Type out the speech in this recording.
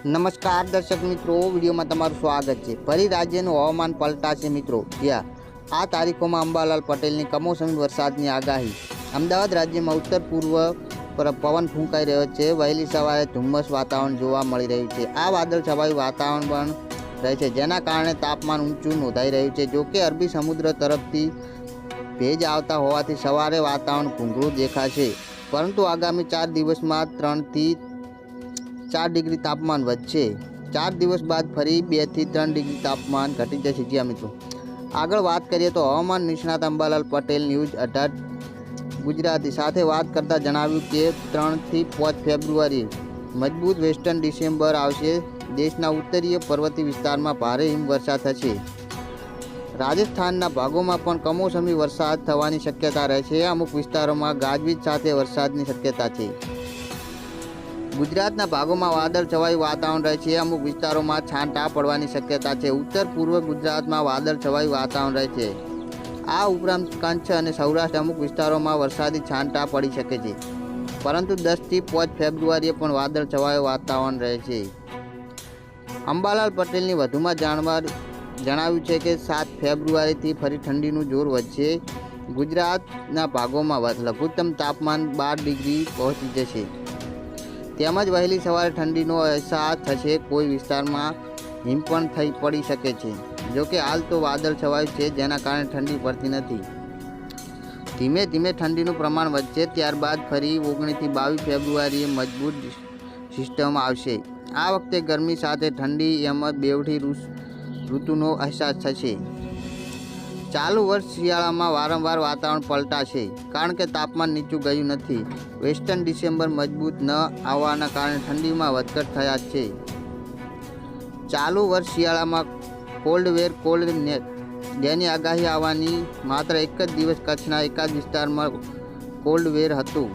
નમસ્કાર દર્શક મિત્રો, વિડીયોમાં તમારું સ્વાગત છે। ફરી રાજ્યનું હવામાન પલટાશે મિત્રો। જ્યાં આ તારીખોમાં અંબાલાલ પટેલની કમોસમી વરસાદની આગાહી। અમદાવાદ રાજ્યમાં ઉત્તર પૂર્વ પર પવન ફૂંકાઈ રહ્યો છે। વહેલી સવારે ધુમ્મસ વાતાવરણ જોવા મળી રહ્યું છે। આ વાદળ છવાયું વાતાવરણ પણ રહે છે, જેના કારણે તાપમાન ઊંચું નોંધાઈ રહ્યું છે। જોકે અરબી સમુદ્ર તરફથી ભેજ આવતા હોવાથી સવારે વાતાવરણ ઘૂંઘળું દેખાશે, પરંતુ આગામી 4 દિવસમાં 3 થી 4 ડિગ્રી તાપમાન વધશે। 4 દિવસ બાદ ફરી 2 થી 3 ડિગ્રી તાપમાન ઘટી જશે। જ્યાં મિત્રો આગળ વાત કરીએ તો હવામાન નિષ્ણાત અંબાલાલ પટેલ ન્યૂઝ 18 ગુજરાતી સાથે વાત કરતાં જણાવ્યું કે 3 થી 5 ફેબ્રુઆરી મજબૂત વેસ્ટર્ન ડિસેમ્બર આવશે। દેશના ઉત્તરીય પર્વતીય વિસ્તારમાં ભારે હિમવર્ષા થશે। રાજસ્થાનના ભાગોમાં પણ કમોસમી વરસાદ થવાની શક્યતા રહેશે। અમુક વિસ્તારોમાં ગાજવીજ સાથે વરસાદની શક્યતા છે। ગુજરાતના ભાગોમાં વાદળ છવાયું વાતાવરણ રહે છે। અમુક વિસ્તારોમાં છાંટા પડવાની શક્યતા છે। ઉત્તર પૂર્વ ગુજરાતમાં વાદળ છવાયું વાતાવરણ રહે છે। આ ઉપરાંત કચ્છ અને સૌરાષ્ટ્ર અમુક વિસ્તારોમાં વરસાદી છાંટા પડી શકે છે, પરંતુ 10 થી 5 ફેબ્રુઆરીએ પણ વાદળ છવાયું વાતાવરણ રહે છે। અંબાલાલ પટેલની વધુમાં જણાવ્યું છે કે 7 ફેબ્રુઆરીથી ફરી ઠંડીનું જોર વધશે। ગુજરાતના ભાગોમાં લઘુત્તમ તાપમાન 12 ડિગ્રી પહોંચી જશે, તેમજ વહેલી સવારે ઠંડીનો અહેસાસ થશે। કોઈ વિસ્તારમાં હિમ પણ પડી શકે છે। જોકે હાલ તો વાદળ છવાયું છે, જેના કારણે ઠંડી પડતી નથી। ધીમે ધીમે ઠંડીનું પ્રમાણ વધશે, ત્યારબાદ ફરી 19 થી 22 ફેબ્રુઆરીએ મજબૂત સિસ્ટમ આવશે। આ વખતે ગરમી સાથે ઠંડી એમ બેવડી ઋતુનો અહેસાસ થશે। ચાલુ વર્ષ શિયાળામાં વારંવાર વાતાવરણ પલટાશે, કારણ કે તાપમાન નીચું ગયું નથી। વેસ્ટર્ન ડિસેમ્બર મજબૂત ન આવવાના કારણે ઠંડીમાં વધઘટ થયા છે। ચાલુ વર્ષ શિયાળામાં કોલ્ડ જેની આગાહી આવવાની માત્ર એક જ દિવસ કચ્છના એકાદ વિસ્તારમાં કોલ્ડ વેર હતું।